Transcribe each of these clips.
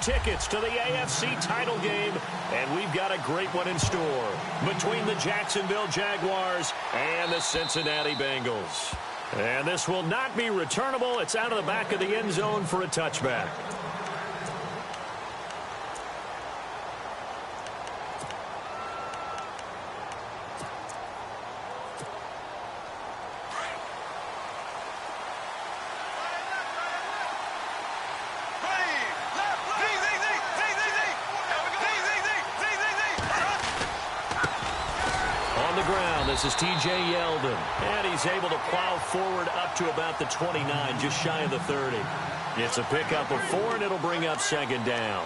tickets to the AFC title game, and we've got a great one in store between the Jacksonville Jaguars and the Cincinnati Bengals. And this will not be returnable. It's out of the back of the end zone for a touchback. This is T.J. Yeldon, and he's able to plow forward up to about the 29, just shy of the 30. It's a pickup of 4, and it'll bring up second down.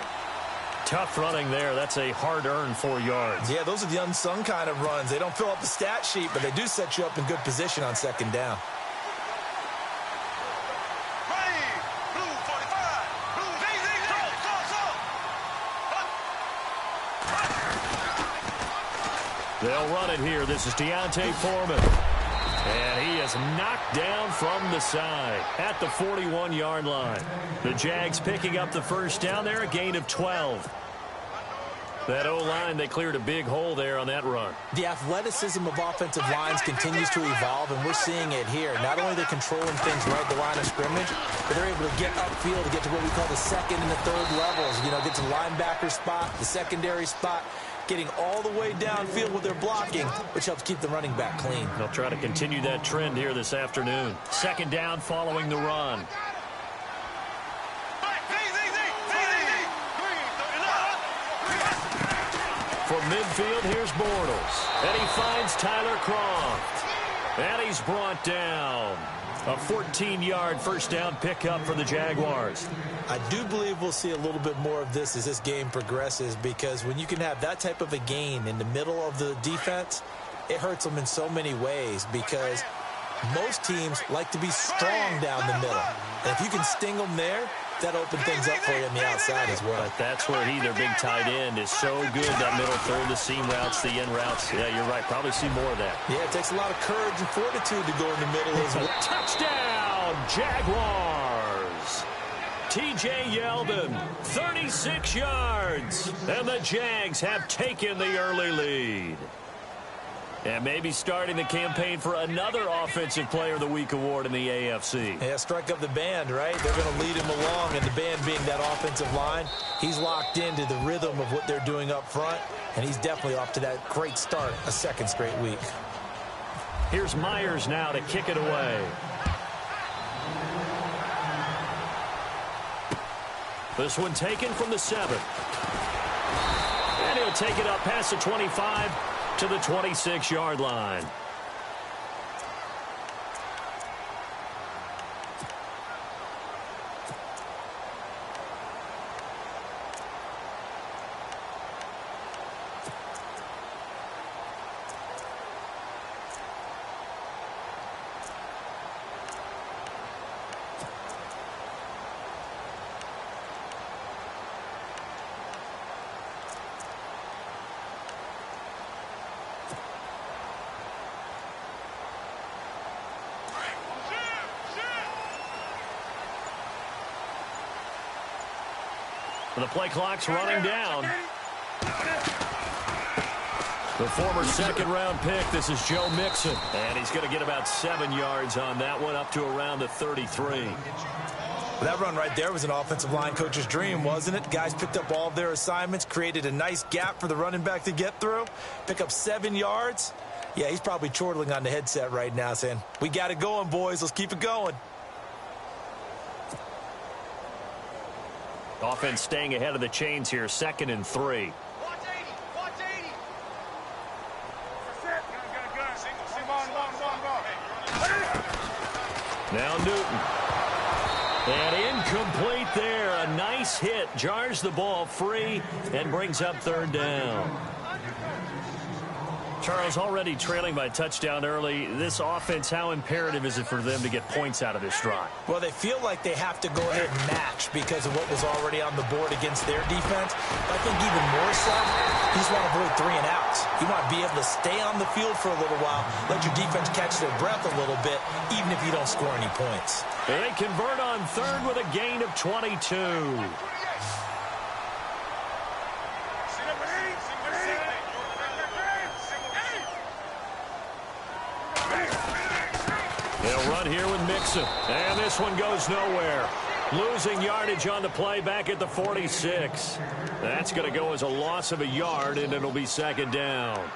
Tough running there. That's a hard-earned 4 yards. Yeah, those are the unsung kind of runs. They don't fill up the stat sheet, but they do set you up in good position on second down. They'll run it here. This is Deontay Foreman. And he is knocked down from the side at the 41-yard line. The Jags picking up the first down there, a gain of 12. That O-line, they cleared a big hole there on that run. The athleticism of offensive lines continues to evolve, and we're seeing it here. Not only are they controlling things right at the line of scrimmage, but they're able to get upfield to get to what we call the second and the third levels. You know, get to the linebacker spot, the secondary spot, getting all the way downfield with their blocking, which helps keep the running back clean. They'll try to continue that trend here this afternoon. Second down following the run. From midfield, here's Bortles. And he finds Tyler Kroft. And he's brought down. A 14-yard first down pickup for the Jaguars. I do believe we'll see a little bit more of this as this game progresses, because when you can have that type of a gain in the middle of the defense, it hurts them in so many ways, because most teams like to be strong down the middle. And if you can sting them there, that opens things up for you on the outside as well. But that's where their big tight end, is so good, that middle third, the seam routes, the in routes. Yeah, you're right. Probably see more of that. Yeah, it takes a lot of courage and fortitude to go in the middle as well. Touchdown, Jaguars! T.J. Yeldon, 36 yards. And the Jags have taken the early lead. And maybe starting the campaign for another Offensive Player of the Week award in the AFC. Yeah, strike up the band, right? They're going to lead him along, and the band being that offensive line, he's locked into the rhythm of what they're doing up front, and he's definitely off to that great start, a second straight week. Here's Myers now to kick it away. This one taken from the 7. And he'll take it up past the 25 to the 26-yard line. The play clock's running down. The former second-round pick, this is Joe Mixon. And he's going to get about 7 yards on that one, up to around the 33. That run right there was an offensive line coach's dream, wasn't it? Guys picked up all of their assignments, created a nice gap for the running back to get through, pick up 7 yards. Yeah, he's probably chortling on the headset right now saying, we got it going, boys. Let's keep it going. Offense staying ahead of the chains here, 2nd and 3. Watch 80. Watch 80. Now Newton. And incomplete there. A nice hit. Jars the ball free and brings up 3rd down. Charles, already trailing by touchdown early. This offense, how imperative is it for them to get points out of this drive? Well, they feel like they have to go ahead and match because of what was already on the board against their defense. But I think even more so, you just want to avoid 3 and outs. You want to be able to stay on the field for a little while, let your defense catch their breath a little bit, even if you don't score any points. They convert on 3rd with a gain of 22. They'll run here with Mixon. And this one goes nowhere. Losing yardage on the play back at the 46. That's going to go as a loss of a yard, and it'll be second down.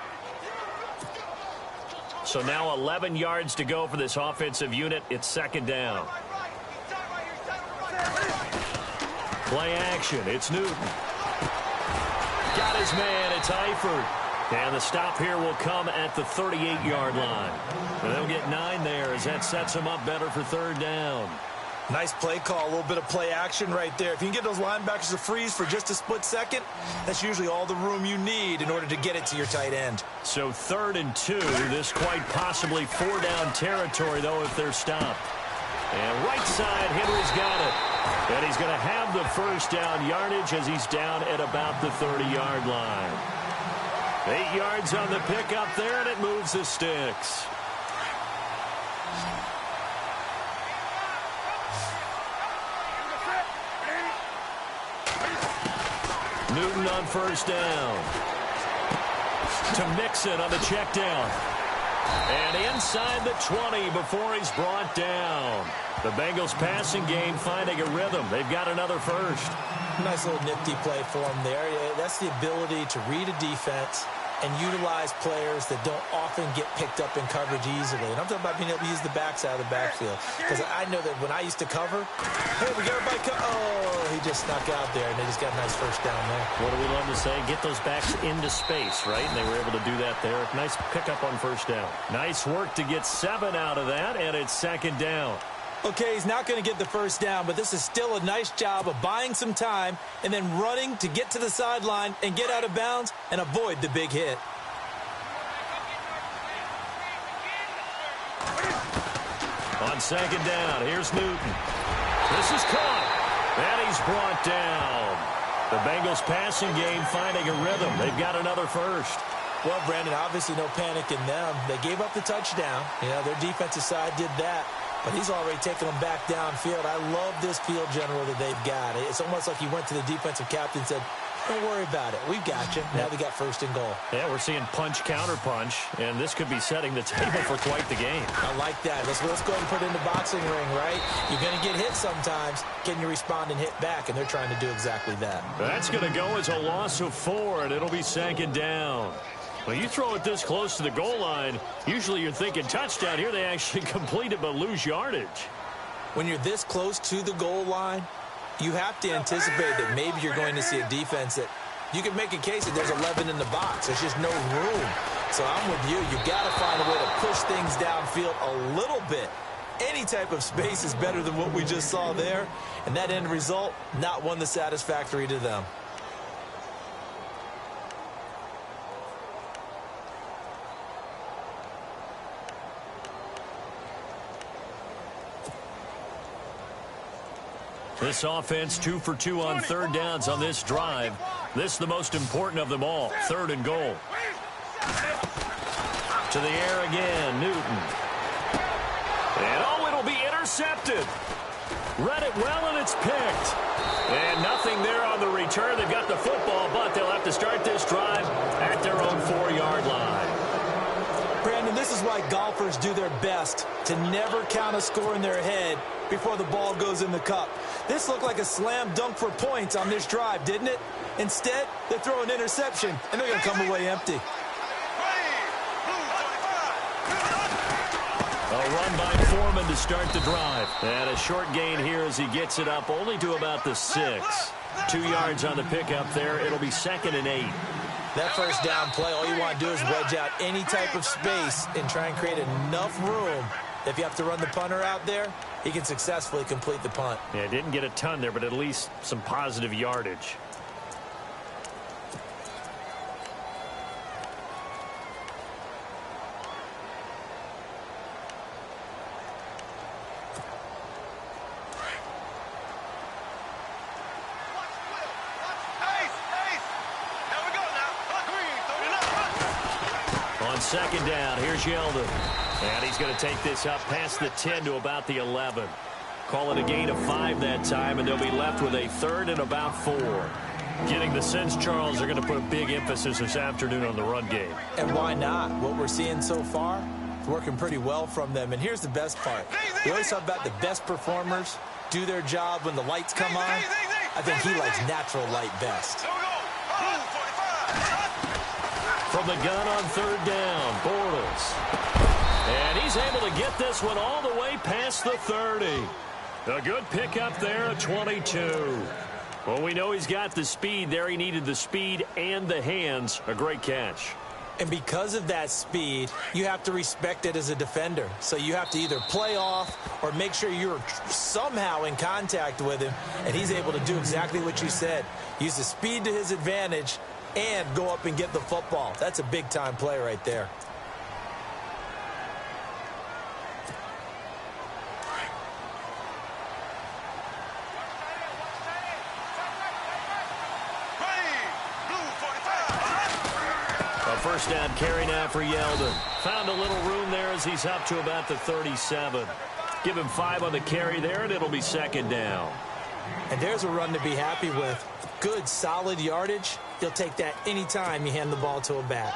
So now 11 yards to go for this offensive unit. It's second down. Play action. It's Newton. Got his man. It's Eifert. And the stop here will come at the 38-yard line. And they'll get 9 there as that sets them up better for third down. Nice play call, a little bit of play action right there. If you can get those linebackers to freeze for just a split second, that's usually all the room you need in order to get it to your tight end. So 3rd and 2, this quite possibly 4-down territory, though, if they're stopped. And right side, Henry's got it. And he's going to have the first down yardage as he's down at about the 30-yard line. 8 yards on the pickup there, and it moves the sticks. Newton on first down. To Mixon on the check down. And inside the 20 before he's brought down. The Bengals passing game finding a rhythm. They've got another first. Nice little nifty play for him there. That's the ability to read a defense and utilize players that don't often get picked up in coverage easily. And I'm talking about being able to use the backside of the backfield. Because I know that when I used to cover, hey, we got everybody oh, he just snuck out there, and they just got a nice first down there. What do we love to say? Get those backs into space, right? And they were able to do that there. Nice pickup on first down. Nice work to get 7 out of that, and it's second down. Okay, he's not going to get the first down, but this is still a nice job of buying some time and then running to get to the sideline and get out of bounds and avoid the big hit. On second down, here's Newton. This is caught, and he's brought down. The Bengals passing game finding a rhythm. They've got another first. Well, Brandon, obviously no panic in them. They gave up the touchdown. You know, their defensive side did that. But he's already taken them back downfield. I love this field general that they've got. It's almost like he went to the defensive captain and said, don't worry about it. We've got you. Now they got first and goal. Yeah, we're seeing punch, counter punch, and this could be setting the table for quite the game. I like that. Let's go ahead and put it in the boxing ring, right? You're going to get hit sometimes. Can you respond and hit back? And they're trying to do exactly that. That's going to go as a loss of 4, and it'll be second down. Well, you throw it this close to the goal line, usually you're thinking touchdown. Here they actually complete it but lose yardage. When you're this close to the goal line, you have to anticipate that maybe you're going to see a defense that you can make a case that there's 11 in the box. There's just no room. So I'm with you. You've got to find a way to push things downfield a little bit. Any type of space is better than what we just saw there. And that end result, not one that's satisfactory to them. This offense 2 for 2 on third downs on this drive. This is the most important of them all. 3rd and goal. To the air again, Newton. And oh, it'll be intercepted. Read it well, and it's picked. And nothing there on the return. They've got the football, but they'll have to start this drive at their own 4-yard line. Brandon, this is why golfers do their best to never count a score in their head before the ball goes in the cup. This looked like a slam dunk for points on this drive, didn't it? Instead, they throw an interception, and they're going to come away empty. A run by Foreman to start the drive. And a short gain here as he gets it up only to about the 6. 2 yards on the pickup there. It'll be 2nd and 8. That first down play, all you want to do is wedge out any type of space and try and create enough room. If you have to run the punter out there, he can successfully complete the punt. Yeah, didn't get a ton there, but at least some positive yardage. On second down, here's Yeldon. And he's going to take this up past the 10 to about the 11. Call it a gain of 5 that time, and they'll be left with a 3rd and about 4. Getting the sense, Charles, they're going to put a big emphasis this afternoon on the run game. And why not? What we're seeing so far, working pretty well from them. And here's the best part. We always talk about the best performers do their job when the lights come on. I think he likes natural light best. From the gun on third down, Bortles. And he's able to get this one all the way past the 30. A good pickup there at 22. Well, we know he's got the speed there. He needed the speed and the hands. A great catch. And because of that speed, you have to respect it as a defender. So you have to either play off or make sure you're somehow in contact with him. And he's able to do exactly what you said. Use the speed to his advantage and go up and get the football. That's a big-time play right there. First down carry now for Yeldon. Found a little room there as he's up to about the 37. Give him 5 on the carry there, and it'll be second down. And there's a run to be happy with. Good, solid yardage. He'll take that anytime you hand the ball to a back.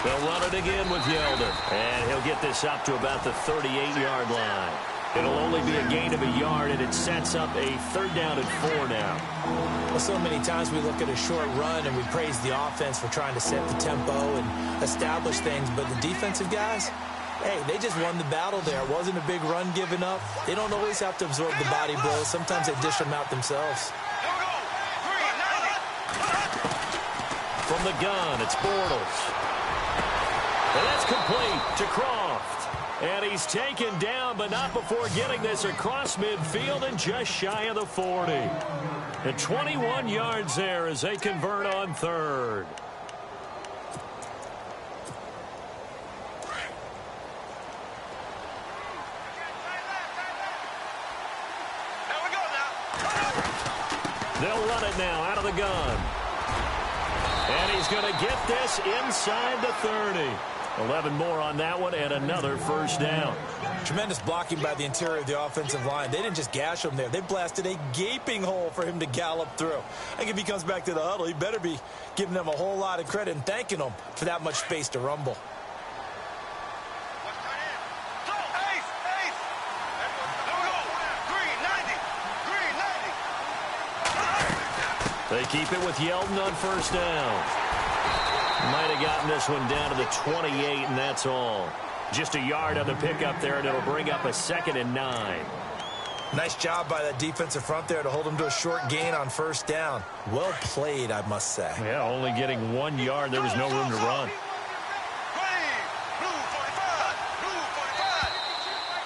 They'll run it again with Yeldon. And he'll get this up to about the 38-yard line. It'll only be a gain of a yard, and it sets up a third down and 4 now. Well, so many times we look at a short run and we praise the offense for trying to set the tempo and establish things. But the defensive guys, hey, they just won the battle there. It wasn't a big run given up. They don't always have to absorb the body blows. Sometimes they dish them out themselves. From the gun, it's Bortles. And that's complete to Croft. And he's taken down, but not before getting this across midfield and just shy of the 40. And 21 yards there as they convert on third. They'll run it now out of the gun. And he's going to get this inside the 30. 11 more on that one and another first down. Tremendous blocking by the interior of the offensive line. They didn't just gash him there. They blasted a gaping hole for him to gallop through. I think if he comes back to the huddle, he better be giving them a whole lot of credit and thanking them for that much space to rumble. They keep it with Yeldon on first down. Might have gotten this one down to the 28, and that's all. Just a yard on the pickup there, and it'll bring up a 2nd and 9. Nice job by that defensive front there to hold him to a short gain on first down. Well played, I must say. Yeah, only getting 1 yard. There was no room to run.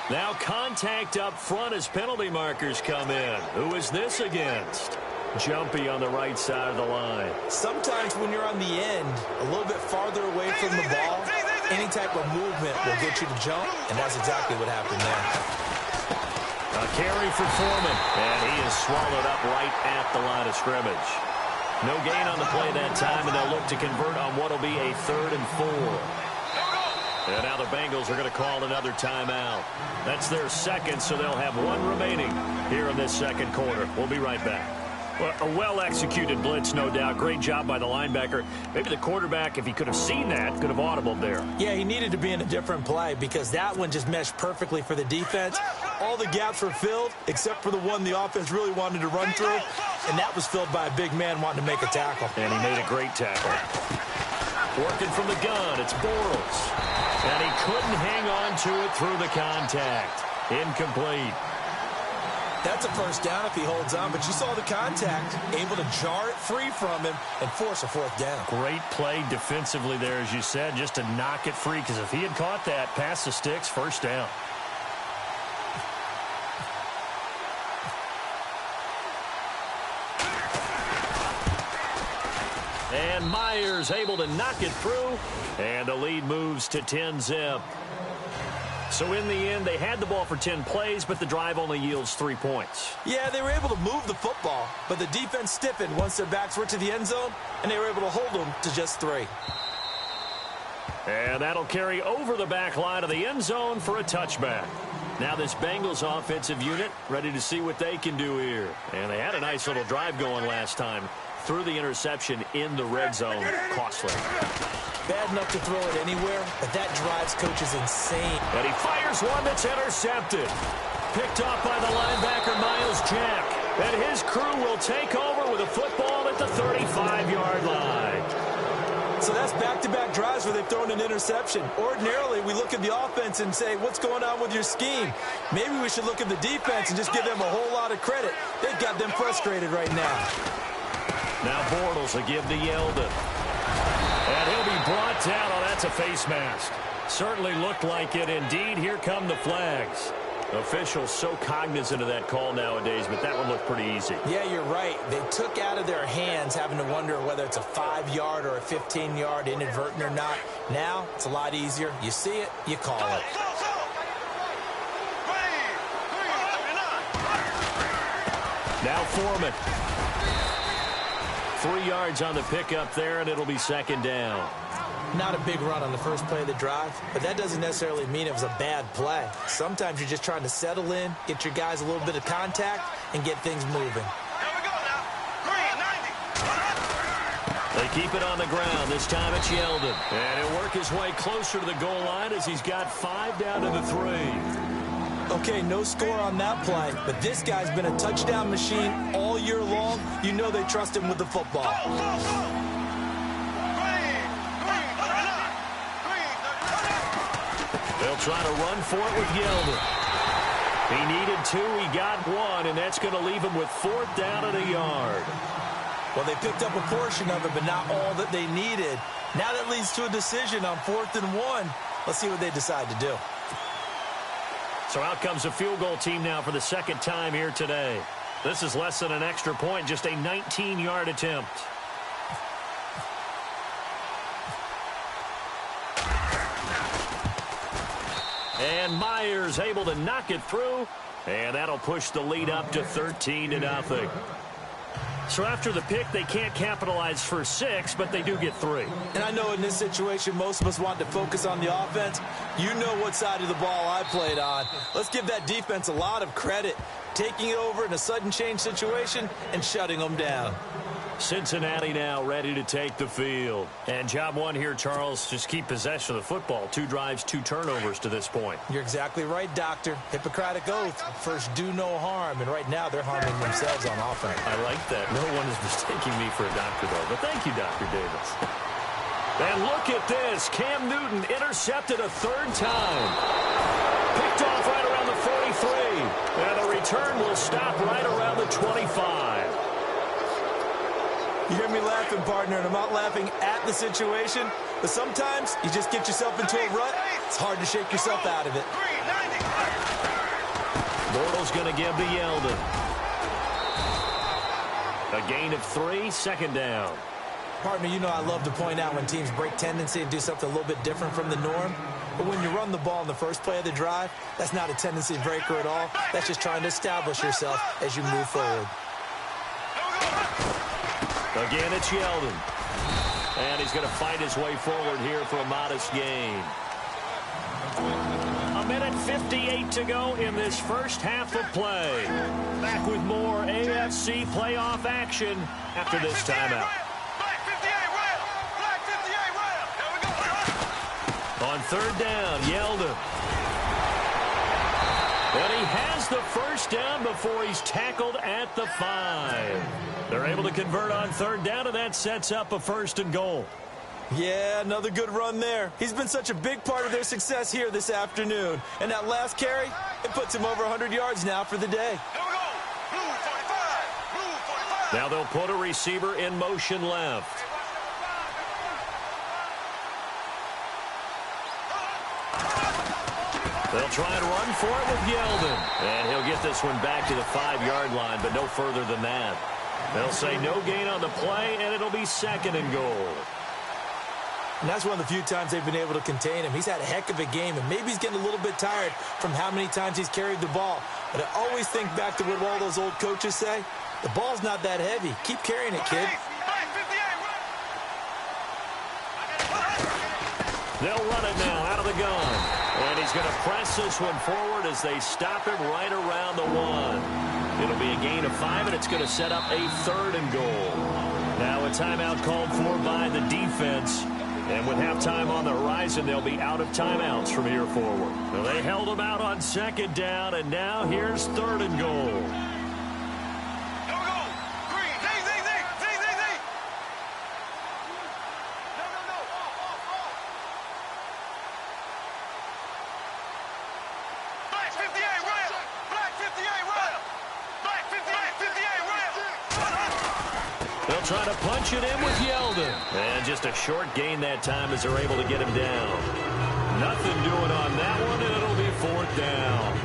Now contact up front as penalty markers come in. Who is this against? Jumpy on the right side of the line. Sometimes when you're on the end, a little bit farther away from the ball, any type of movement will get you to jump, and that's exactly what happened there. A carry for Foreman, and he is swallowed up right at the line of scrimmage. No gain on the play that time, and they'll look to convert on what will be a 3rd and 4. And now the Bengals are going to call another timeout. That's their second, so they'll have 1 remaining here in this second quarter. We'll be right back. Well, a well-executed blitz, no doubt. Great job by the linebacker. Maybe the quarterback, if he could have seen that, could have audibled there. Yeah, he needed to be in a different play because that one just meshed perfectly for the defense. All the gaps were filled except for the one the offense really wanted to run through, and that was filled by a big man wanting to make a tackle. And he made a great tackle. Working from the gun, it's Bortles. And he couldn't hang on to it through the contact. Incomplete. That's a first down if he holds on, but you saw the contact, able to jar it free from him and force a 4th down. Great play defensively there, as you said, just to knock it free, because if he had caught that, past the sticks, first down. And Myers able to knock it through, and the lead moves to 10-zip. So in the end, they had the ball for 10 plays, but the drive only yields 3 points. Yeah, they were able to move the football, but the defense stiffened once their backs were to the end zone, and they were able to hold them to just 3. And that'll carry over the back line of the end zone for a touchback. Now this Bengals offensive unit ready to see what they can do here. And they had a nice little drive going last time. Threw the interception in the red zone. Costly. Bad enough to throw it anywhere, but that drives coach is insane. And he fires one that's intercepted. Picked off by the linebacker, Miles Jack. And his crew will take over with a football at the 35-yard line. So that's back-to-back drives where they've thrown an interception. Ordinarily, we look at the offense and say, what's going on with your scheme? Maybe we should look at the defense and just give them a whole lot of credit. They've got them frustrated right now. Now Bortles will give to Yeldon. And he'll be brought down. Oh, that's a face mask. Certainly looked like it. Indeed, here come the flags. Officials so cognizant of that call nowadays, but that one looked pretty easy. Yeah, you're right. They took out of their hands having to wonder whether it's a 5-yard or a 15-yard inadvertent or not. Now, it's a lot easier. You see it, you call it. Now Foreman. 3 yards on the pickup there, and it'll be second down. Not a big run on the first play of the drive, but that doesn't necessarily mean it was a bad play. Sometimes you're just trying to settle in, get your guys a little bit of contact, and get things moving. Here we go now. Green, 90. They keep it on the ground. This time it's Yeldon. And he'll work his way closer to the goal line as he's got 5 down to the 3. Okay, no score on that play, but this guy's been a touchdown machine all year long. You know they trust him with the football. They'll try to run for it with Yeldon. He needed 2, he got 1, and that's going to leave him with 4th down and a yard. Well, they picked up a portion of it, but not all that they needed. Now that leads to a decision on 4th and 1. Let's see what they decide to do. So out comes a field goal team now for the second time here today. This is less than an extra point, just a 19-yard attempt. And Myers able to knock it through, and that'll push the lead up to 13-0. So after the pick, they can't capitalize for 6, but they do get 3. And I know in this situation, most of us want to focus on the offense. You know what side of the ball I played on. Let's give that defense a lot of credit, taking it over in a sudden change situation and shutting them down. Cincinnati now ready to take the field. And job one here, Charles, just keep possession of the football. 2 drives, 2 turnovers to this point. You're exactly right, Doctor. Hippocratic oath. First, do no harm. And right now, they're harming themselves on offense. I like that. No one is mistaking me for a doctor, though. But thank you, Dr. Davis. And look at this. Cam Newton intercepted a 3rd time. Picked off right around the 43. And the return will stop right around the 25. You hear me laughing, partner, and I'm not laughing at the situation, but sometimes you just get yourself into a rut. It's hard to shake yourself out of it. Bortles going to give to Yeldon. A gain of 3, second down. Partner, you know I love to point out when teams break tendency and do something a little bit different from the norm. But when you run the ball in the first play of the drive, that's not a tendency breaker at all. That's just trying to establish yourself as you move forward. Again, it's Yeldon. And he's going to fight his way forward here for a modest gain. 1:58 to go in this first half of play. Back with more AFC playoff action after this timeout. On 3rd down, Yeldon. And he has the first down before he's tackled at the 5. They're able to convert on 3rd down, and that sets up a 1st and goal. Yeah, another good run there. He's been such a big part of their success here this afternoon. And that last carry, it puts him over 100 yards now for the day. Now they'll put a receiver in motion left. They'll try and run for it with Yeldon. And he'll get this one back to the 5-yard line, but no further than that. They'll say no gain on the play, and it'll be 2nd and goal. And that's one of the few times they've been able to contain him. He's had a heck of a game, and maybe he's getting a little bit tired from how many times he's carried the ball. But I always think back to what all those old coaches say. The ball's not that heavy. Keep carrying it, kid. They'll run it now out of the gun. And he's going to press this one forward as they stop him right around the 1. It'll be a gain of 5, and it's going to set up a 3rd and goal. Now a timeout called for by the defense. And with halftime on the horizon, they'll be out of timeouts from here forward. Well, they held them out on 2nd down, and now here's 3rd and goal. They'll try to punch it in with Yeldon. And just a short gain that time as they're able to get him down. Nothing doing on that one, and it'll be 4th down.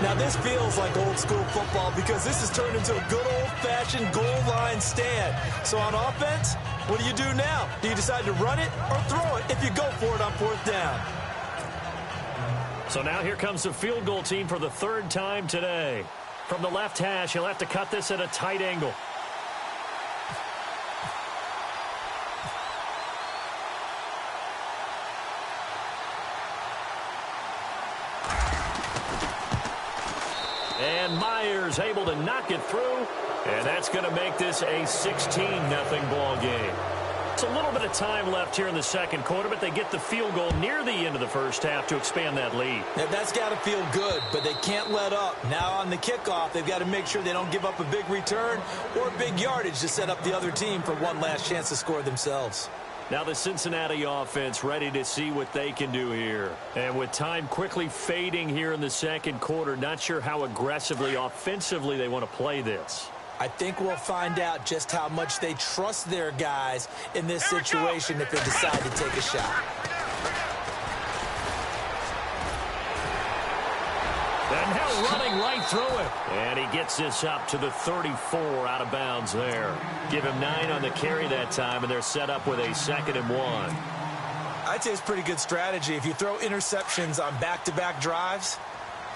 Now, this feels like old school football because this has turned into a good old-fashioned goal line stand. So on offense, what do you do now? Do you decide to run it or throw it if you go for it on 4th down? So now here comes the field goal team for the 3rd time today. From the left hash, he'll have to cut this at a tight angle. And Myers able to knock it through, and that's going to make this a 16-0 ball game. It's a little bit of time left here in the 2nd quarter, but they get the field goal near the end of the 1st half to expand that lead. Now, that's got to feel good, but they can't let up. Now on the kickoff, they've got to make sure they don't give up a big return or big yardage to set up the other team for one last chance to score themselves. Now the Cincinnati offense ready to see what they can do here. And with time quickly fading here in the 2nd quarter, not sure how aggressively, offensively they want to play this. I think we'll find out just how much they trust their guys in this situation if they decide to take a shot. And now running right through it. And he gets this up to the 34 out of bounds there. Give him 9 on the carry that time, and they're set up with a 2nd and 1. I'd say it's pretty good strategy. If you throw interceptions on back-to-back drives,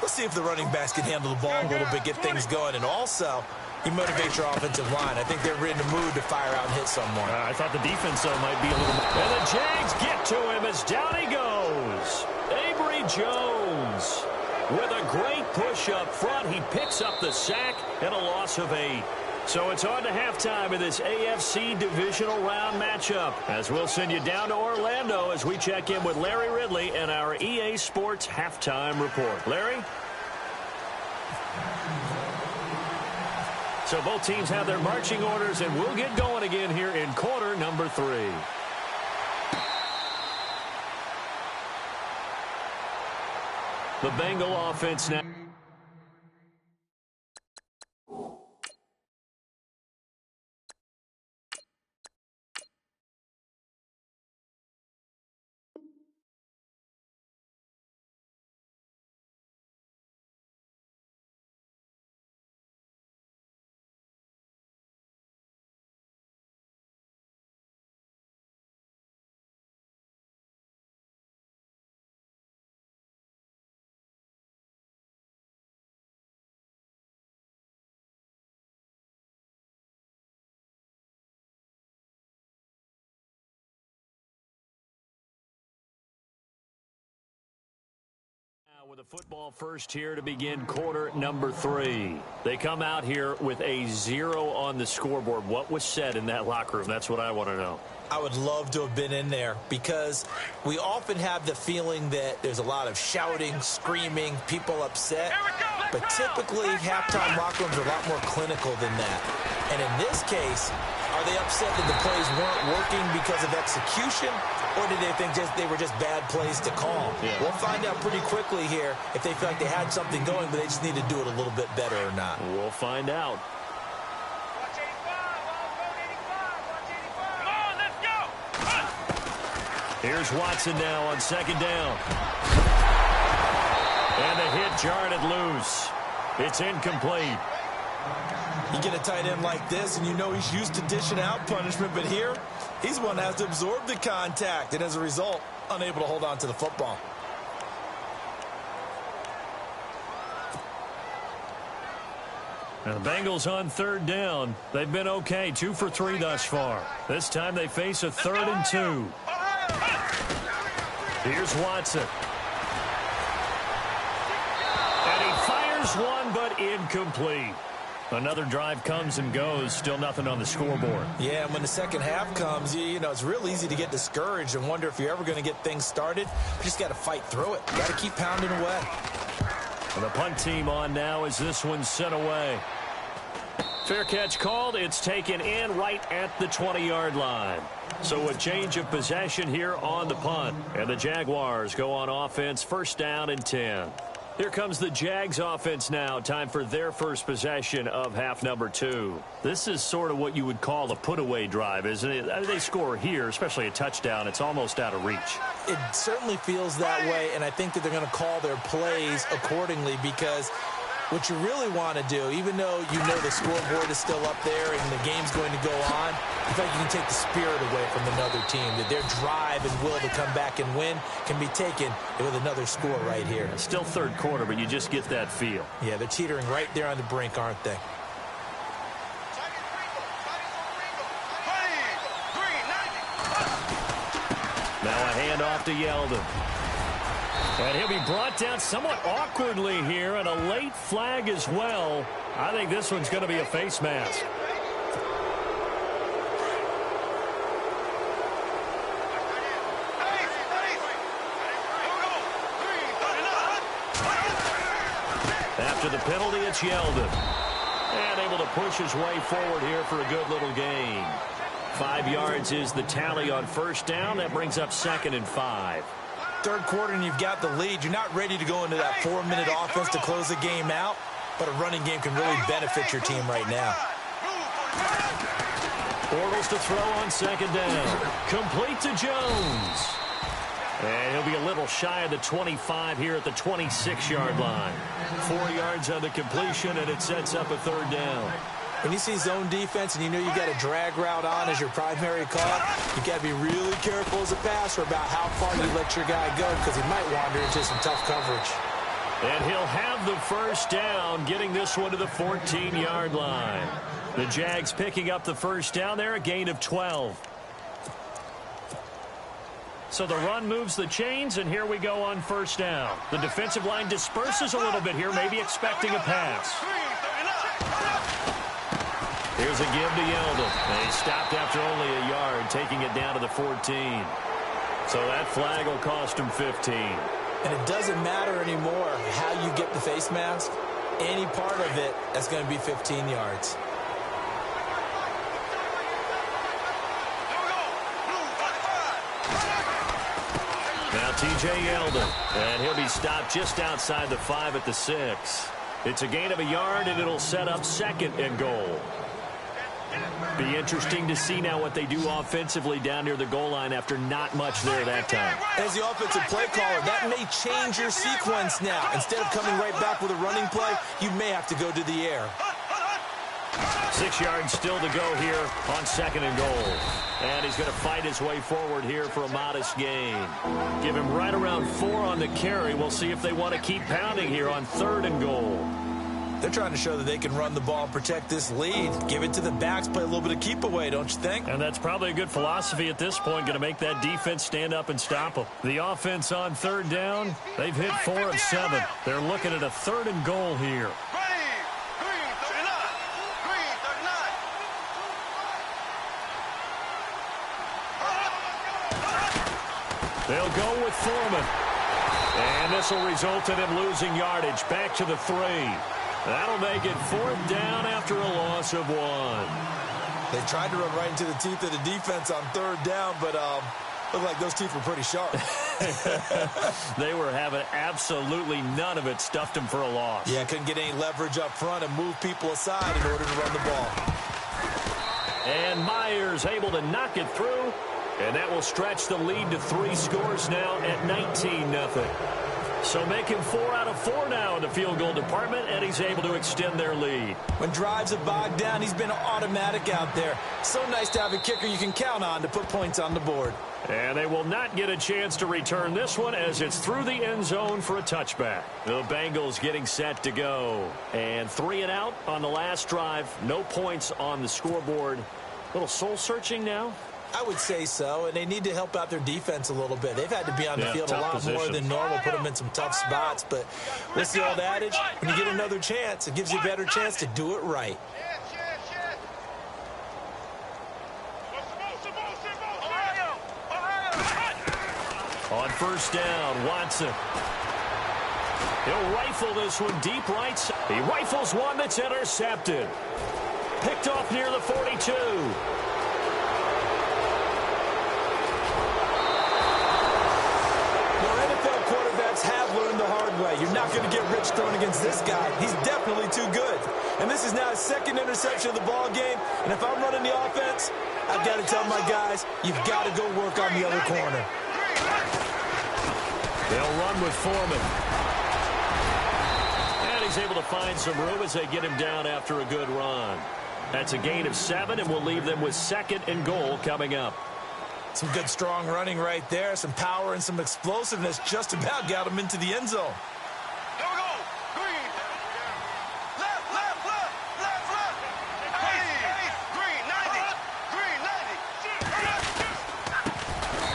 let's see if the running backs can handle the ball a little bit, get things going. And also, you motivate your offensive line. I think they're in the mood to fire out and hit someone. I thought the defense, though, might be a little... And the Jags get to him as down he goes. Avery Jones with a great push up front. He picks up the sack and a loss of 8. So it's on to halftime in this AFC divisional round matchup, as we'll send you down to Orlando as we check in with Larry Ridley and our EA Sports halftime report. Larry? So both teams have their marching orders, and we'll get going again here in quarter number 3. The Bengal offense now. With a football first here to begin quarter number 3. They come out here with a 0 on the scoreboard. What was said in that locker room? That's what I want to know. I would love to have been in there because we often have the feeling that there's a lot of shouting, screaming, people upset. But typically, halftime locker rooms are a lot more clinical than that. And in this case, are they upset that the plays weren't working because of execution, or did they think they were just bad plays to call? Yeah. We'll find out pretty quickly here if they feel like they had something going, but they just need to do it a little bit better or not. We'll find out. Here's Watson now on 2nd down. And the hit jarred it loose. It's incomplete. You get a tight end like this, and you know he's used to dishing out punishment, but here, he's the one that has to absorb the contact, and as a result, unable to hold on to the football. Now the Bengals on 3rd down. They've been okay, 2 for 3 thus far. This time they face a 3rd and 2. Here's Watson. And he fires one, but incomplete. Another drive comes and goes, still nothing on the scoreboard. Yeah, and when the second half comes, you know, it's real easy to get discouraged and wonder if you're ever going to get things started. You just got to fight through it. Got to keep pounding away. And the punt team on now as this one's sent away. Fair catch called. It's taken in right at the 20-yard line. So a change of possession here on the punt. And the Jaguars go on offense, first down and 10. Here comes the Jags offense now. Time for their first possession of half number 2. This is sort of what you would call a put-away drive, isn't it? They score here, especially a touchdown. It's almost out of reach. It certainly feels that way, and I think that they're going to call their plays accordingly because what you really want to do, even though you know the scoreboard is still up there and the game's going to go on, in fact, you can take the spirit away from another team, that their drive and will to come back and win can be taken with another score right here. Still third quarter, but you just get that feel. Yeah, they're teetering right there on the brink, aren't they? Now a handoff to Yeldon. And he'll be brought down somewhat awkwardly here, and a late flag as well. I think this one's going to be a face mask. After the penalty, it's Yeldon. And able to push his way forward here for a good little gain. 5 yards is the tally on first down. That brings up 2nd and 5. Third quarter and you've got the lead. You're not ready to go into that 4-minute offense to close the game out, but a running game can really benefit your team right now. Bortles to throw on second down. Complete to Jones. And he'll be a little shy of the 25 here at the 26-yard line. 4 yards on the completion, and it sets up a third down. When you see zone defense and you know you got a drag route on as your primary call, you got to be really careful as a passer about how far you let your guy go because he might wander into some tough coverage. And he'll have the first down, getting this one to the 14-yard line. The Jags picking up the first down there, a gain of 12. So the run moves the chains, and here we go on first down. The defensive line disperses a little bit here, maybe expecting a pass. Here's a give to Yeldon. And he stopped after only a yard, taking it down to the 14. So that flag will cost him 15. And it doesn't matter anymore how you get the face mask. Any part of it, that's going to be 15 yards. Now T.J. Yeldon, and he'll be stopped just outside the 5 at the 6. It's a gain of a yard, and it'll set up 2nd and goal. Be interesting to see now what they do offensively down near the goal line after not much there that time. As the offensive play caller, that may change your sequence now. Instead of coming right back with a running play, you may have to go to the air. 6 yards still to go here on 2nd and goal. And he's going to fight his way forward here for a modest gain. Give him right around 4 on the carry. We'll see if they want to keep pounding here on 3rd and goal. They're trying to show that they can run the ball and protect this lead. Give it to the backs, play a little bit of keep away, don't you think? And that's probably a good philosophy at this point, going to make that defense stand up and stop them. The offense on 3rd down, they've hit 4 of 7. They're looking at a 3rd and goal here. They'll go with Foreman. And this will result in him losing yardage back to the 3. That'll make it 4th down after a loss of 1. They tried to run right into the teeth of the defense on 3rd down, but looked like those teeth were pretty sharp. They were having absolutely none of it, stuffed him for a loss. Yeah, couldn't get any leverage up front and move people aside in order to run the ball. And Myers able to knock it through. And that will stretch the lead to 3 scores now at 19-0. So making 4 out of 4 now in the field goal department, and he's able to extend their lead. When drives have bogged down, he's been automatic out there. So nice to have a kicker you can count on to put points on the board. And they will not get a chance to return this one as it's through the end zone for a touchback. The Bengals getting set to go. And 3 and out on the last drive. No points on the scoreboard. A little soul-searching now. I would say so, and they need to help out their defense a little bit. They've had to be on the field a lot more than normal, put them in some tough spots. But what's the old adage? When you get another chance, it gives you a better chance to do it right. On first down, Watson. He'll rifle this one deep right side. He rifles one that's intercepted. Picked off near the 42. NFL quarterbacks have learned the hard way. You're not going to get rich throwing against this guy. He's definitely too good. And this is now his second interception of the ball game. And if I'm running the offense, I've got to tell my guys, you've got to go work on the other corner. They'll run with Foreman. And he's able to find some room as they get him down after a good run. That's a gain of 7, and we'll leave them with 2nd and goal coming up. Some good, strong running right there. Some power and some explosiveness just about got him into the end zone. Here we go. Green. Left, left, left, left, left. Hey, green, 90. Green, 90.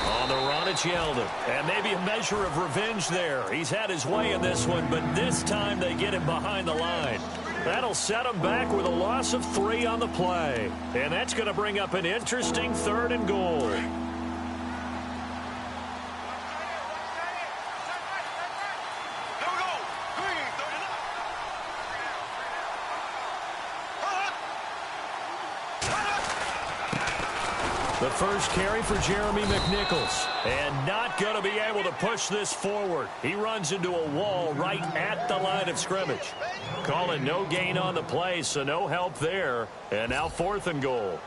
On the run, it's Yeldon. And maybe a measure of revenge there. He's had his way in this one, but this time they get him behind the line. That'll set him back with a loss of 3 on the play. And that's going to bring up an interesting 3rd and goal. The first carry for Jeremy McNichols. And not going to be able to push this forward. He runs into a wall right at the line of scrimmage. Calling no gain on the play, so no help there. And now 4th and goal.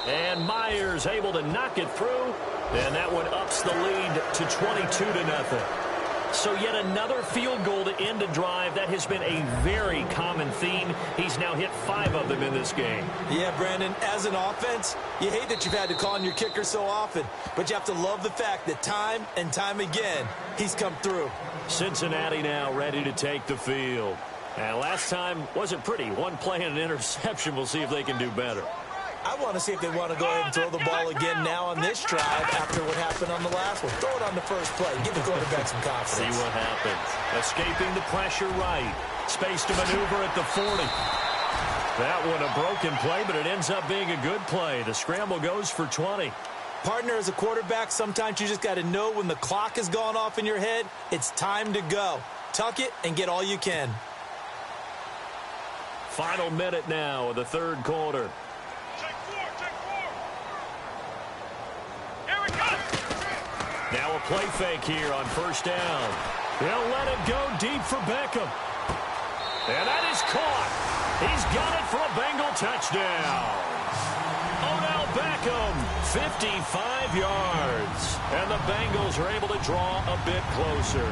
And Myers able to knock it through. And that one ups the lead to 22-0. So yet another field goal to end a drive. That has been a very common theme. He's now hit 5 of them in this game. Yeah, Brandon, as an offense, you hate that you've had to call on your kicker so often. But you have to love the fact that time and time again, he's come through. Cincinnati now ready to take the field. And last time wasn't pretty. One play and an interception. We'll see if they can do better. I want to see if they want to go ahead and throw the ball again now on this drive after what happened on the last one. Throw it on the first play. Give the quarterback some confidence. See what happens. Escaping the pressure right. Space to maneuver at the 40. That one a broken play, but it ends up being a good play. The scramble goes for 20. Partner, as a quarterback, sometimes you just got to know when the clock has gone off in your head, it's time to go. Tuck it and get all you can. Final minute now of the 3rd quarter. Now a play fake here on first down. They'll let it go deep for Beckham. And that is caught. He's got it for a Bengal touchdown. Odell Beckham, 55 yards. And the Bengals are able to draw a bit closer.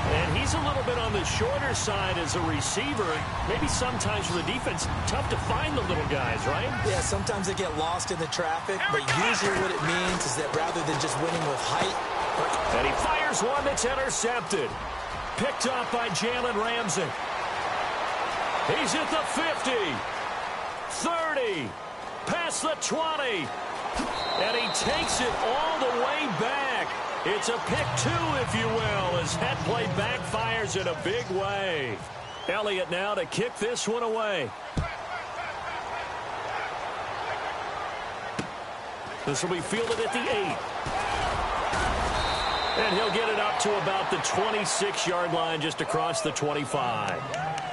And he's a little bit on the shorter side as a receiver. Maybe sometimes for the defense, tough to find the little guys, right? Yeah, sometimes they get lost in the traffic, but usually what it means is that rather than just winning with height. And he fires one that's intercepted. Picked up by Jalen Ramsey. He's at the 50, 30, past the 20. And he takes it all the way back. It's a pick 2, if you will, as that play backfires in a big way. Elliott now to kick this one away. This will be fielded at the 8. And he'll get it up to about the 26-yard line, just across the 25.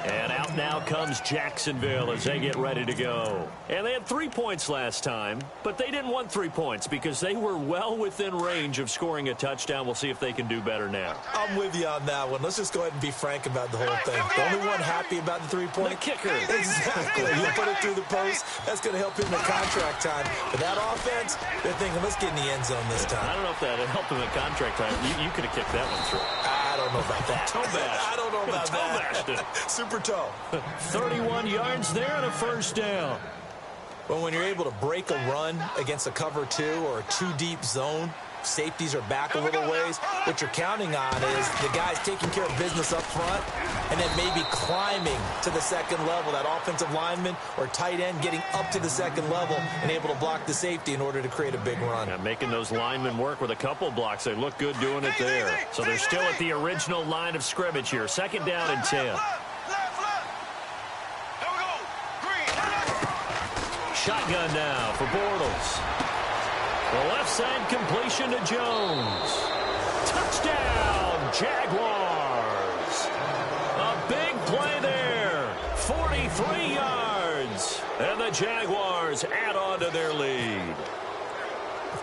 And out now comes Jacksonville as they get ready to go. And they had 3 points last time, but they didn't want 3 points because they were well within range of scoring a touchdown. We'll see if they can do better now. I'm with you on that one. Let's just go ahead and be frank about the whole thing. The only one happy about the 3-point? The kicker. Exactly. You put it through the post, that's going to help him in contract time. But that offense, they're thinking, let's get in the end zone this time. I don't know if that helped him in contract time. You could have kicked that one through. I don't know about that. Toe bash. I don't know about that. Toe bashed it. Super toe. 31 yards there and a first down. Well, when you're able to break a run against a cover 2 or a 2-deep zone, safeties are back a little ways. What you're counting on is the guys taking care of business up front and then maybe climbing to the second level. That offensive lineman or tight end getting up to the second level and able to block the safety in order to create a big run. Yeah, making those linemen work with a couple blocks. They look good doing it there. So they're still at the original line of scrimmage here. 2nd down and 10. Shotgun now for Bortles. The left side completion to Jones. Touchdown, Jaguars. A big play there. 43 yards. And the Jaguars add on to their lead.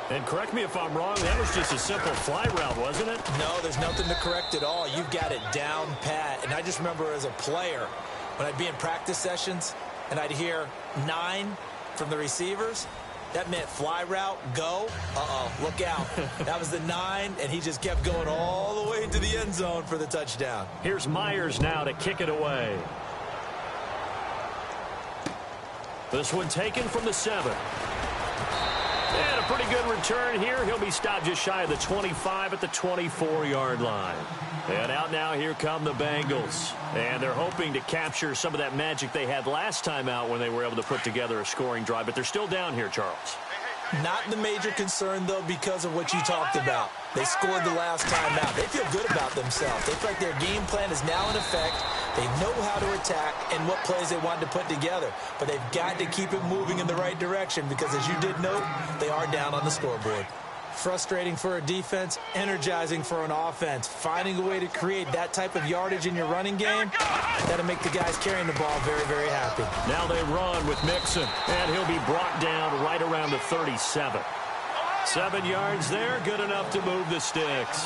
And correct me if I'm wrong, that was just a simple fly route, wasn't it? No, there's nothing to correct at all. You've got it down pat. And I just remember as a player, when I'd be in practice sessions and I'd hear 9 from the receivers, that meant fly route, go. Look out. That was the 9, and he just kept going all the way to the end zone for the touchdown. Here's Myers now to kick it away. This one taken from the 7. And a pretty good return here. He'll be stopped just shy of the 25 at the 24-yard line. And out now, here come the Bengals. And they're hoping to capture some of that magic they had last time out when they were able to put together a scoring drive. But they're still down here, Charles. Not the major concern, though, because of what you talked about. They scored the last time out. They feel good about themselves. They feel like their game plan is now in effect. They know how to attack and what plays they want to put together. But they've got to keep it moving in the right direction because, as you did note, they are down on the scoreboard. Frustrating for a defense, energizing for an offense. Finding a way to create that type of yardage in your running game, that'll make the guys carrying the ball very, very happy. Now they run with Mixon, and he'll be brought down right around the 37. 7 yards there, good enough to move the sticks.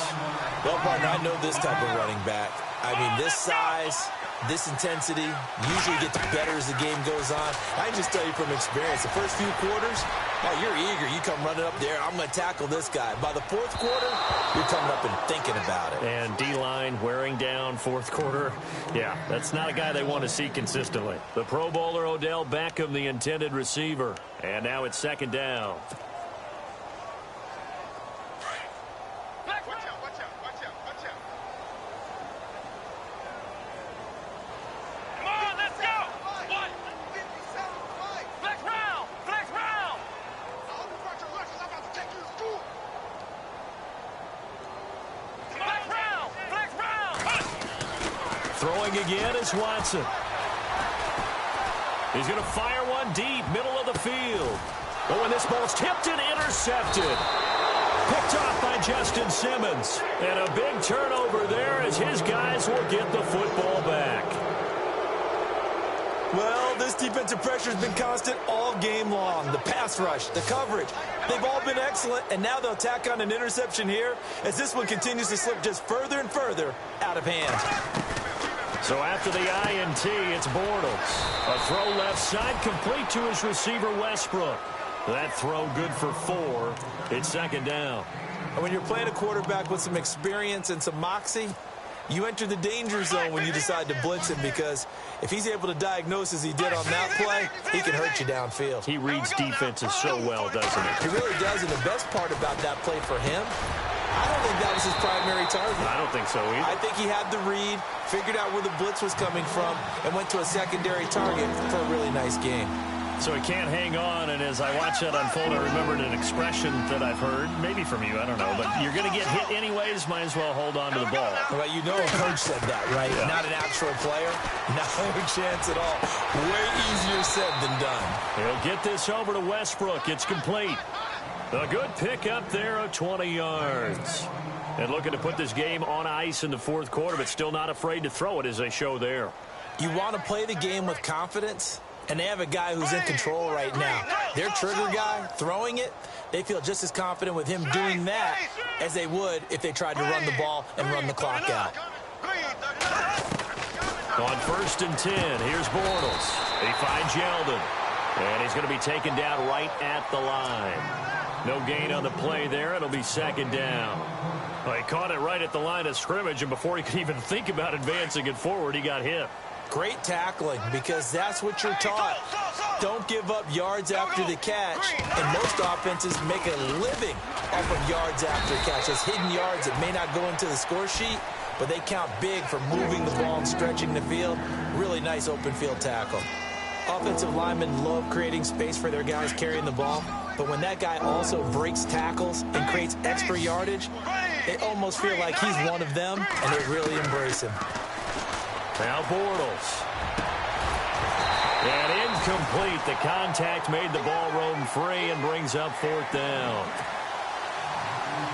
Well, partner, I know this type of running back. I mean, this size, this intensity usually gets better as the game goes on. I can just tell you from experience, the first few quarters, oh, you're eager. You come running up there, I'm going to tackle this guy. By the 4th quarter, you're coming up and thinking about it. And D-line wearing down 4th quarter. Yeah, that's not a guy they want to see consistently. The Pro Bowler Odell Beckham, the intended receiver. And now it's 2nd down. Throwing again is Watson. He's going to fire one deep, middle of the field. Oh, and this ball's tipped and intercepted. Picked off by Justin Simmons. And a big turnover there as his guys will get the football back. Well, this defensive pressure has been constant all game long. The pass rush, the coverage, they've all been excellent, and now they'll tack on an interception here as this one continues to slip just further and further out of hand. So after the INT, it's Bortles. A throw left side complete to his receiver, Westbrook. That throw good for 4. It's 2nd down. And when you're playing a quarterback with some experience and some moxie, you enter the danger zone when you decide to blitz him, because if he's able to diagnose as he did on that play, he can hurt you downfield. He reads defenses so well, doesn't he? He really does, and the best part about that play for him, I don't think that was his primary target. I don't think so either. I think he had the read, figured out where the blitz was coming from, and went to a secondary target for a really nice game. So he can't hang on, and as I watch that unfold, I remembered an expression that I've heard, maybe from you, I don't know, but you're going to get hit anyways, might as well hold on to the ball. Well, you know a coach said that, right? Yeah. Not an actual player. No chance at all. Way easier said than done. He'll get this over to Westbrook. It's complete. A good pickup there of 20 yards. And looking to put this game on ice in the 4th quarter, but still not afraid to throw it as they show there. You want to play the game with confidence, and they have a guy who's in control right now. Their trigger guy throwing it, they feel just as confident with him doing that as they would if they tried to run the ball and run the clock out. On 1st and 10, here's Bortles. He finds Yeldon, and he's going to be taken down right at the line. No gain on the play there. It'll be 2nd down. Well, he caught it right at the line of scrimmage, and before he could even think about advancing it forward, he got hit. Great tackling, because that's what you're taught. don't give up yards after the catch. And most offenses make a living off of yards after the catch. Those hidden yards that may not go into the score sheet, but they count big for moving the ball and stretching the field. Really nice open field tackle. Offensive linemen love creating space for their guys carrying the ball, but when that guy also breaks tackles and creates extra yardage, they almost feel like he's one of them, and they really embrace him. Now Bortles. And incomplete. The contact made the ball roam free and brings up 4th down.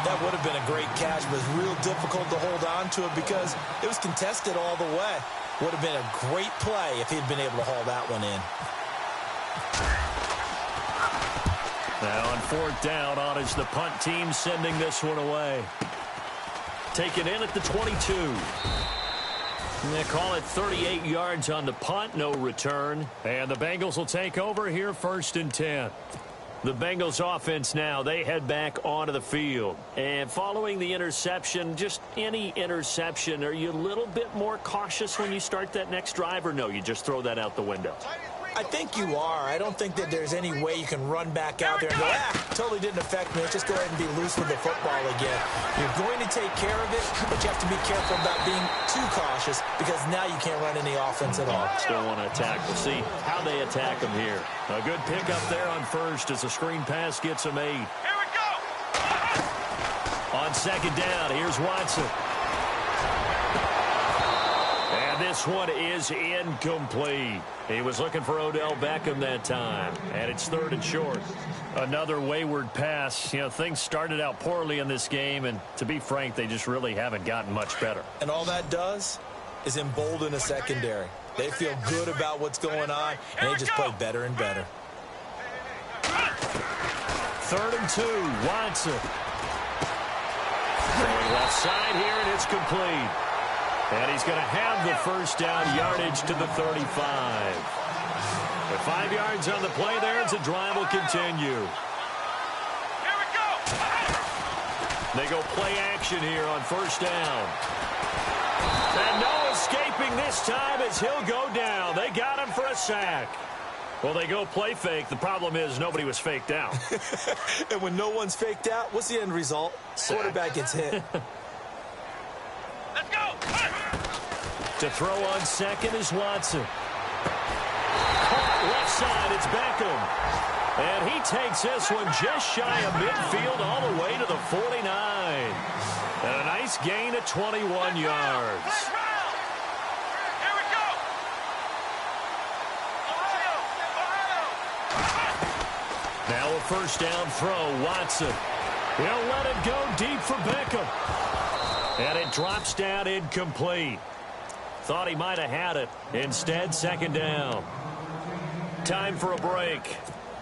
That would have been a great catch, but it's real difficult to hold on to it because it was contested all the way. Would have been a great play if he'd been able to haul that one in. Now on 4th down, on is the punt team sending this one away. Taken in at the 22. They call it 38 yards on the punt, no return. And the Bengals will take over here 1st and 10. The Bengals offense now, they head back onto the field. And following the interception, just any interception, are you a little bit more cautious when you start that next drive, or no, you just throw that out the window? I think you are. I don't think that there's any way you can run back out there and go, totally didn't affect me. Let's just go ahead and be loose with the football again. You're going to take care of it, but you have to be careful about being too cautious because now you can't run any offense at all. Still want to attack. We'll see how they attack them here. A good pickup there on 1st as a screen pass gets them 8. Here we go. On 2nd down, here's Watson. And this one is incomplete. He was looking for Odell Beckham that time, and it's 3rd and short. Another wayward pass. You know, things started out poorly in this game, and to be frank, they just really haven't gotten much better. And all that does is embolden a secondary. They feel good about what's going on, and they just play better and better. 3rd and 2, Watson. Going left side here, and it's complete. And he's going to have the 1st down yardage to the 35. With 5 yards on the play there, as the drive will continue. Here we go. They go play action here on 1st down. And no escaping this time as he'll go down. They got him for a sack. Well, they go play fake. The problem is nobody was faked out. And when no one's faked out, what's the end result? Quarterback gets hit. Let's go. To throw on 2nd is Watson. Caught left side, it's Beckham. And he takes this one just shy of midfield all the way to the 49. And a nice gain of 21 yards. Here we go. Now a 1st down throw, Watson. He'll let it go deep for Beckham. And it drops down incomplete. Thought he might have had it. Instead, 2nd down. Time for a break.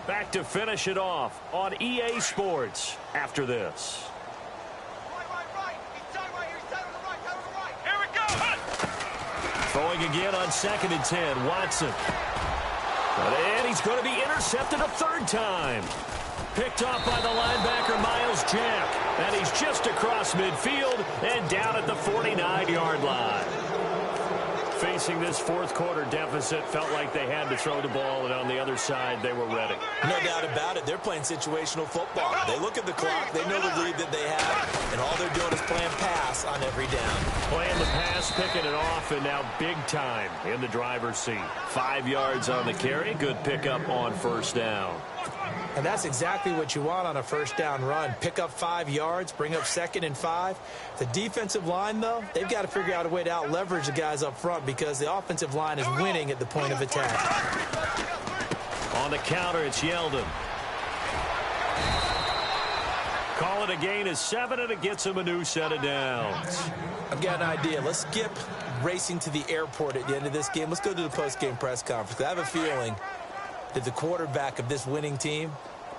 Back to finish it off on EA Sports after this. Right. He's down right here. He's down on the right. Here we go. Throwing again on 2nd and 10. Watson. And he's going to be intercepted a 3rd time. Picked off by the linebacker, Miles Jack. And he's just across midfield and down at the 49-yard line. Facing this 4th quarter deficit, felt like they had to throw the ball, and on the other side, they were ready. No doubt about it. They're playing situational football. They look at the clock. They know the lead that they have, and all they're doing is playing pass on every down. Playing the pass, picking it off, and now big time in the driver's seat. 5 yards on the carry. Good pickup on 1st down. And that's exactly what you want on a 1st down run. Pick up 5 yards, bring up 2nd and 5. The defensive line, though, they've got to figure out a way to out-leverage the guys up front because the offensive line is winning at the point of attack. On the counter, it's Yeldon. Call it a gain of 7, and it gets him a new set of downs. I've got an idea. Let's skip racing to the airport at the end of this game. Let's go to the post-game press conference. I have a feeling that the quarterback of this winning team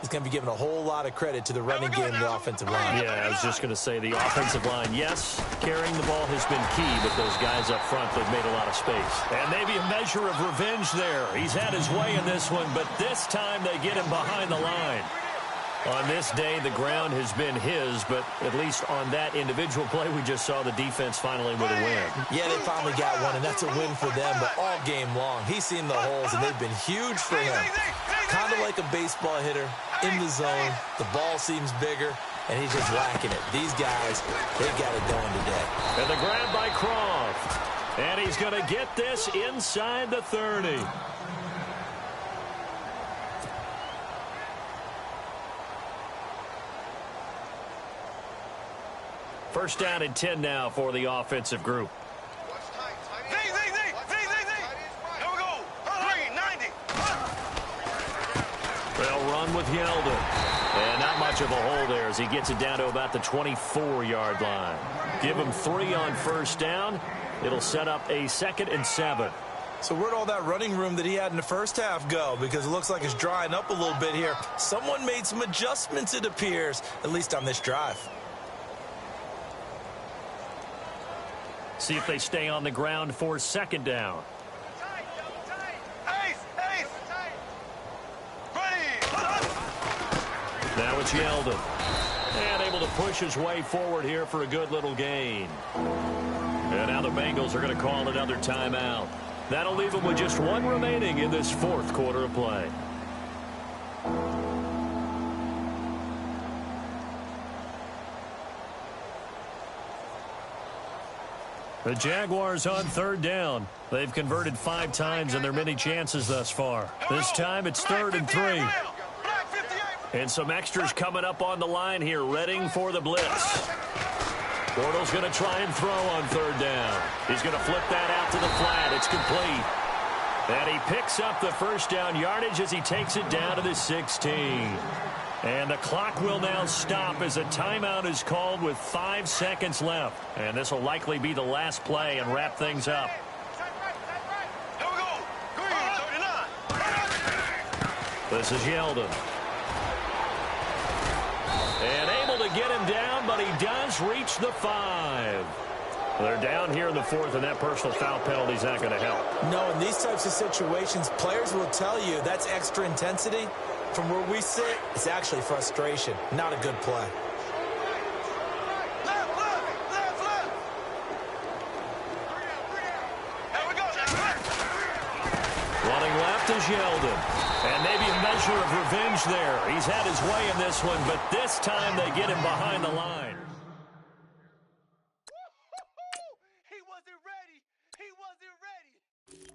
is going to be given a whole lot of credit to the running game and the offensive line. Yeah, I was just going to say the offensive line, yes, carrying the ball has been key, but those guys up front, they've made a lot of space. And maybe a measure of revenge there. He's had his way in this one, but this time they get him behind the line. On this day, the ground has been his, but at least on that individual play, we just saw the defense finally with a win. Yeah, they finally got one, and that's a win for them, but all game long, he's seen the holes, and they've been huge for him. Kind of like a baseball hitter in the zone. The ball seems bigger, and he's just whacking it. These guys, they got it going today. And the grab by Croft. And he's going to get this inside the 30. First down and 10 now for the offensive group. They'll run with Yeldon. And not much of a hole there as he gets it down to about the 24-yard line. Give him 3 on first down. It'll set up a 2nd and 7. So where'd all that running room that he had in the first half go? Because it looks like it's drying up a little bit here. Someone made some adjustments, it appears, at least on this drive. See if they stay on the ground for 2nd down. Now it's Yeldon. And able to push his way forward here for a good little gain. And now the Bengals are going to call another timeout. That'll leave them with just 1 remaining in this 4th quarter of play. The Jaguars on 3rd down. They've converted 5 times in their many chances thus far. This time it's 3rd and 3. And some extras coming up on the line here, readying for the blitz. Bortles going to try and throw on 3rd down. He's going to flip that out to the flat. It's complete. And he picks up the first down yardage as he takes it down to the 16. And the clock will now stop as a timeout is called with 5 seconds left. And this will likely be the last play and wrap things up. This is Yeldon. And able to get him down, but he does reach the 5. They're down here in the 4th, and that personal foul penalty is not going to help. No, in these types of situations, players will tell you that's extra intensity. From where we sit, it's actually frustration, not a good play. Running left is Yeldon. And maybe a measure of revenge there. He's had his way in this one, but this time they get him behind the line. He wasn't ready. He wasn't ready.